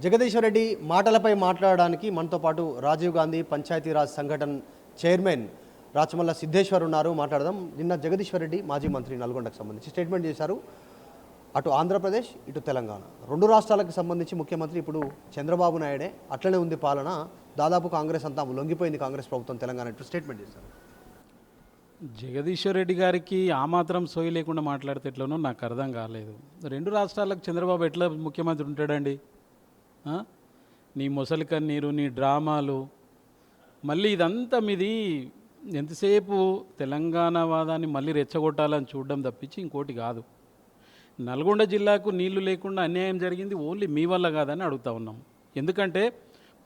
జగదీశ్వర్ రెడ్డి మాటలపై మాట్లాడడానికి మనతో పాటు రాజీవ్ గాంధీ పంచాయతీరాజ్ సంఘటన చైర్మన్ రాచమల్ల సిద్ధేశ్వర్ ఉన్నారు. మాట్లాడదాం. నిన్న జగదీశ్వర్ రెడ్డి మాజీ మంత్రి నల్గొండకు సంబంధించి స్టేట్మెంట్ చేశారు. అటు ఆంధ్రప్రదేశ్ ఇటు తెలంగాణ రెండు రాష్ట్రాలకు సంబంధించి ముఖ్యమంత్రి ఇప్పుడు చంద్రబాబు నాయుడే, అట్లనే ఉంది పాలన, దాదాపు కాంగ్రెస్ అంతా లొంగిపోయింది కాంగ్రెస్ ప్రభుత్వం తెలంగాణ ఇటు స్టేట్మెంట్ చేశారు. జగదీశ్వర్ రెడ్డి గారికి ఆ మాత్రం సోయి లేకుండా మాట్లాడితే ఎట్లనో నాకు అర్థం కాలేదు. రెండు రాష్ట్రాలకు చంద్రబాబు ఎట్లా ముఖ్యమంత్రి ఉంటాడండి? నీ మొసలి కన్నీరు, నీ డ్రామాలు, మళ్ళీ ఇదంతా మీది ఎంతసేపు తెలంగాణ వాదాన్ని మళ్ళీ రెచ్చగొట్టాలని చూడడం తప్పించి ఇంకోటి కాదు. నల్గొండ జిల్లాకు నీళ్లు లేకుండా అన్యాయం జరిగింది ఓన్లీ మీ వల్ల కాదని అడుగుతా ఉన్నాం. ఎందుకంటే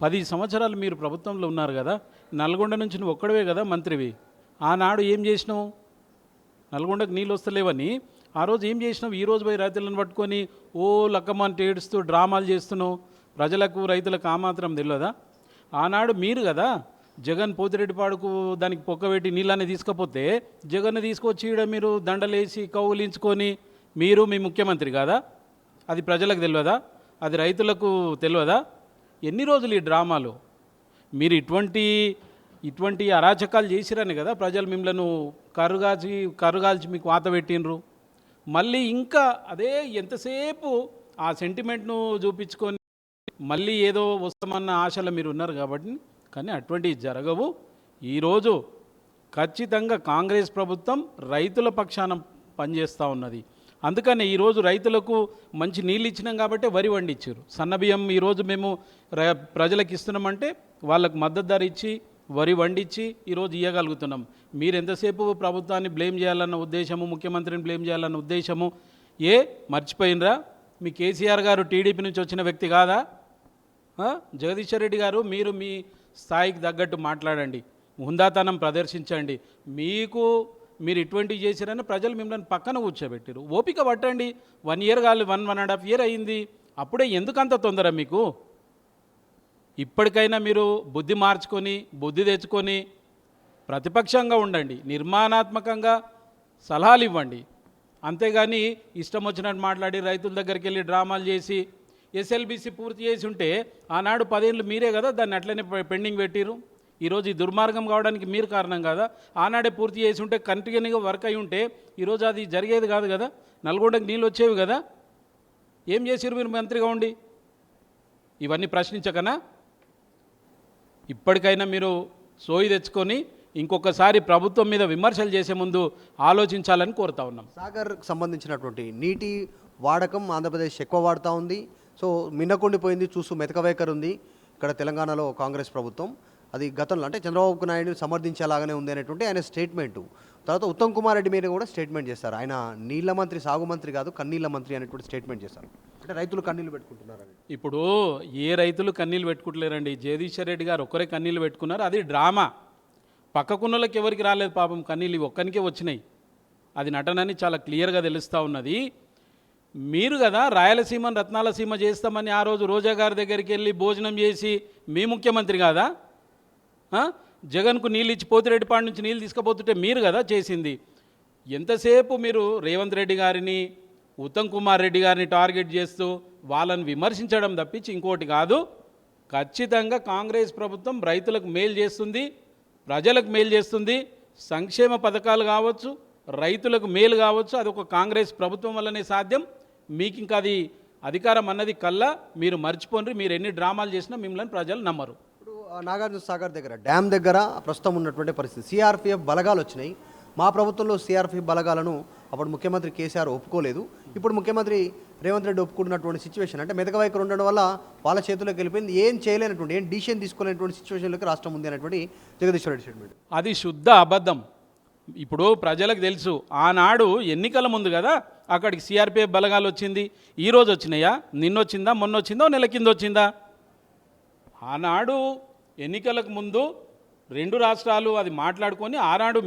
10 సంవత్సరాలు మీరు ప్రభుత్వంలో ఉన్నారు కదా, నల్గొండ నుంచి నువ్వు ఒక్కడవే కదా మంత్రివి. ఆనాడు ఏం చేసినావు? నల్గొండకు నీళ్ళు వస్తలేవని ఆ రోజు ఏం చేసినావు? ఈరోజు పోయి రైతులను పట్టుకొని ఓ లక్కమంటే ఏడుస్తూ డ్రామాలు చేస్తున్నావు. ప్రజలకు రైతులకు ఆ మాత్రం తెలియదా? ఆనాడు మీరు కదా జగన్ పోతిరెడ్డిపాడుకు దానికి పొక్కబెట్టి నీళ్ళని తీసుకపోతే జగన్ తీసుకొచ్చి ఈడ మీరు దండలేసి కౌలించుకొని మీరు మీ ముఖ్యమంత్రి కాదా? అది ప్రజలకు తెలియదా? అది రైతులకు తెలియదా? ఎన్ని రోజులు ఈ డ్రామాలు? మీరు ఇటువంటి అరాచకాలు చేసిరని కదా ప్రజలు మిమ్మల్ని కరుగాల్చి మీకు వాత పెట్టినరు. మళ్ళీ ఇంకా అదే ఎంతసేపు ఆ సెంటిమెంట్ను చూపించుకొని మళ్ళీ ఏదో వస్తామన్న ఆశలో మీరు ఉన్నారు కాబట్టి. కానీ అటువంటివి జరగవు. ఈరోజు ఖచ్చితంగా కాంగ్రెస్ ప్రభుత్వం రైతుల పక్షాన పనిచేస్తూ ఉన్నది. అందుకని ఈరోజు రైతులకు మంచి నీళ్ళు ఇచ్చినాం కాబట్టి వరి వండించారు. సన్నబియ్యం ఈరోజు మేము ప్రజలకు ఇస్తున్నామంటే వాళ్ళకు మద్దతు ధర ఇచ్చి వరి వండించి ఈరోజు ఇవ్వగలుగుతున్నాం. మీరు ఎంతసేపు ప్రభుత్వాన్ని బ్లేమ్ చేయాలన్న ఉద్దేశము, ముఖ్యమంత్రిని బ్లేమ్ చేయాలన్న ఉద్దేశము మర్చిపోయినరా? మీ కేసీఆర్ గారు టీడీపీ నుంచి వచ్చిన వ్యక్తి కాదా? జగదీశ్వర్ రెడ్డి గారు, మీరు మీ స్థాయికి తగ్గట్టు మాట్లాడండి, హుందాతనం ప్రదర్శించండి. మీరు ఇటువంటివి చేశారని ప్రజలు మిమ్మల్ని పక్కన కూర్చోబెట్టారు. ఓపిక పట్టండి. 1 ఇయర్ కాదు, 1.5 ఇయర్ అయింది. అప్పుడే ఎందుకంత తొందర మీకు? ఇప్పటికైనా మీరు బుద్ధి మార్చుకొని బుద్ధి తెచ్చుకొని ప్రతిపక్షంగా ఉండండి, నిర్మాణాత్మకంగా సలహాలు ఇవ్వండి. అంతేగాని ఇష్టం వచ్చినట్టు మాట్లాడి రైతుల దగ్గరికి వెళ్ళి డ్రామాలు చేసి ఎస్ఎల్బీసీ పూర్తి చేసి ఉంటే ఆనాడు 10 ఏళ్ళు మీరే కదా దాన్ని అట్లనే పెండింగ్ పెట్టిరు. ఈరోజు ఈ దుర్మార్గం కావడానికి మీరు కారణం కదా. ఆనాడే పూర్తి చేసి ఉంటే కంటిన్యూగా వర్క్ అయి ఉంటే ఈరోజు అది జరిగేది కాదు కదా. నల్గొండకు నీళ్ళు వచ్చేవి కదా. ఏం చేసిరు మీరు మంత్రిగా ఉండి? ఇవన్నీ ప్రశ్నించకనా? ఇప్పటికైనా మీరు సోయి తెచ్చుకొని ఇంకొకసారి ప్రభుత్వం మీద విమర్శలు చేసే ముందు ఆలోచించాలని కోరుతా ఉన్నాం. సాగర్కు సంబంధించినటువంటి నీటి వాడకం ఆంధ్రప్రదేశ్ ఎక్కువ వాడుతూ ఉంది. సో మిన్నకుండిపోయింది, చూస్తూ మెతకవేకర్ ఉంది ఇక్కడ తెలంగాణలో కాంగ్రెస్ ప్రభుత్వం. అది గతంలో అంటే చంద్రబాబు నాయుడు సమర్థించేలాగానే ఉంది అనేటువంటి ఆయన స్టేట్మెంటు. తర్వాత ఉత్తమ్ కుమార్ రెడ్డి మీద కూడా స్టేట్మెంట్ చేస్తారు. ఆయన నీళ్ళ మంత్రి, సాగు మంత్రి కాదు, కన్నీళ్ళ మంత్రి అనేటువంటి స్టేట్మెంట్ చేస్తారు. అంటే రైతులు కన్నీళ్ళు పెట్టుకుంటున్నారని. ఇప్పుడు ఏ రైతులు కన్నీళ్ళు పెట్టుకుంటలేరండి. జగదీశ్వర్ రెడ్డి గారు ఒక్కరే కన్నీళ్ళు పెట్టుకున్నారు. అది డ్రామా. పక్కకున్నోళ్ళకి ఎవరికి రాలేదు పాపం కన్నీళ్ళు, ఒక్కనికే వచ్చినాయి. అది నటనని చాలా క్లియర్గా తెలుస్తూ ఉన్నది. మీరు కదా రాయలసీమను రత్నాలసీమ చేస్తామని ఆ రోజు రోజా గారి దగ్గరికి వెళ్ళి భోజనం చేసి మీ ముఖ్యమంత్రి కాదా? జగన్కు నీళ్ళు ఇచ్చి పోతిరెడ్డిపాడు నుంచి నీళ్ళు తీసుకుపోతుంటే మీరు కదా చేసింది. ఎంతసేపు మీరు రేవంత్ రెడ్డి గారిని, ఉత్తమ్ కుమార్ రెడ్డి గారిని టార్గెట్ చేస్తూ వాళ్ళని విమర్శించడం తప్పించి ఇంకోటి కాదు. ఖచ్చితంగా కాంగ్రెస్ ప్రభుత్వం రైతులకు మేలు చేస్తుంది, ప్రజలకు మేలు చేస్తుంది. సంక్షేమ పథకాలు కావచ్చు, రైతులకు మేలు కావచ్చు, అది ఒక కాంగ్రెస్ ప్రభుత్వం వల్లనే సాధ్యం. మీకు ఇంకా అది అధికారం అన్నది కల్లా మీరు మర్చిపోండి. మీరు ఎన్ని డ్రామాలు చేసినా మిమ్మల్ని ప్రజలు నమ్మరు. ఇప్పుడు నాగార్జున సాగర్ దగ్గర డ్యామ్ దగ్గర ప్రస్తుతం ఉన్నటువంటి పరిస్థితి, సిఆర్పిఎఫ్ బలగాలు వచ్చినాయి. మా ప్రభుత్వంలో సిఆర్పిఎఫ్ బలగాలను అప్పుడు ముఖ్యమంత్రి కేసీఆర్ ఒప్పుకోలేదు. ఇప్పుడు ముఖ్యమంత్రి రేవంత్ రెడ్డి ఒప్పుకుంటున్నటువంటి సిచ్యువేషన్ అంటే మెతకవైఖరి ఉండడం వల్ల వాళ్ళ చేతుల్లోకి వెళ్ళిపోయింది. ఏం చేయలేనటువంటి, ఏం డిసిషన్ తీసుకోలేనటువంటి సిచ్యువేషన్లోకి రాష్ట్రం ఉంది అనేటువంటి జగదీశ్వర్ రెడ్డి స్టేట్మెంట్. అది శుద్ధ అబద్ధం. ఇప్పుడు ప్రజలకు తెలుసు, ఆనాడు ఎన్నికల ముందు కదా అక్కడికి సిఆర్పిఎఫ్ బలగాలు వచ్చింది. ఈరోజు వచ్చినాయా? నిన్నొచ్చిందా? మొన్న వచ్చిందా? నెల కింద వచ్చిందా? ఆనాడు ఎన్నికలకు ముందు రెండు రాష్ట్రాలు అది మాట్లాడుకొని ఆనాడు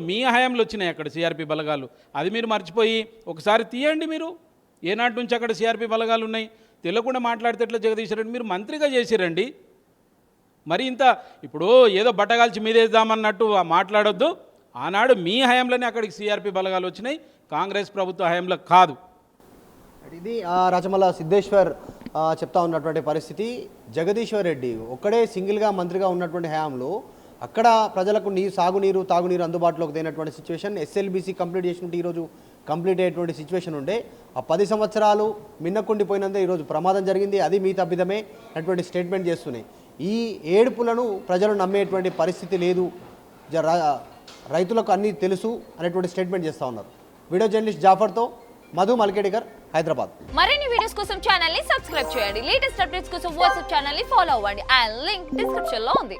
మీ హయాంలో వచ్చినాయి అక్కడ సిఆర్పి బలగాలు. అది మీరు మర్చిపోయి ఒకసారి తీయండి. మీరు ఏనాటి నుంచి అక్కడ సిఆర్పి బలగాలు ఉన్నాయి తెలియకుండా మాట్లాడితే ఎట్లా జగదీశ్వర్ రెడ్డి? మీరు మంత్రిగా చేసిరండి. మరి ఇంత ఇప్పుడు ఏదో బట్టగాల్చి మీదేద్దామన్నట్టు మాట్లాడొద్దు. ఆనాడు మీ హయాంలోనే అక్కడికి సిఆర్పి బలగాలు వచ్చినాయి, కాంగ్రెస్ ప్రభుత్వ హయాంలో కాదు. ఇది రాచమల్ల సిద్ధేశ్వర్ చెప్తా ఉన్నటువంటి పరిస్థితి. జగదీశ్వర్ రెడ్డి ఒక్కడే సింగిల్గా మంత్రిగా ఉన్నటువంటి హయాంలో అక్కడ ప్రజలకు సాగునీరు తాగునీరు అందుబాటులోకి తేనటువంటి సిచ్యువేషన్, ఎస్ఎల్బీసీ కంప్లీట్ చేసినట్టు ఈరోజు కంప్లీట్ అయ్యేటువంటి సిచ్యువేషన్ ఉండే. ఆ 10 సంవత్సరాలు మిన్నకుండిపోయినందే ఈరోజు ప్రమాదం జరిగింది, అది మీ తప్పిదమే అటువంటి స్టేట్మెంట్ చేస్తున్నాయి. ఈ ఏడుపులను ప్రజలు నమ్మేటువంటి పరిస్థితి లేదు, రైతులకు అన్నీ తెలుసు అనేటువంటి స్టేట్మెంట్ చేస్తూ ఉన్నారు. వీడియో జర్నలిస్ట్ జాఫర్తో మధు మల్కేడికర్, హైదరాబాద్. మరిన్ని వీడియోస్ కోసం ఛానల్ ని సబ్స్క్రైబ్ చేయండి. లేటెస్ట్ అప్డేట్స్ కోసం వాట్సాప్ ఛానల్ ని ఫాలో అవ్వండి. ఆ లింక్ డిస్క్రిప్షన్ లో ఉంది.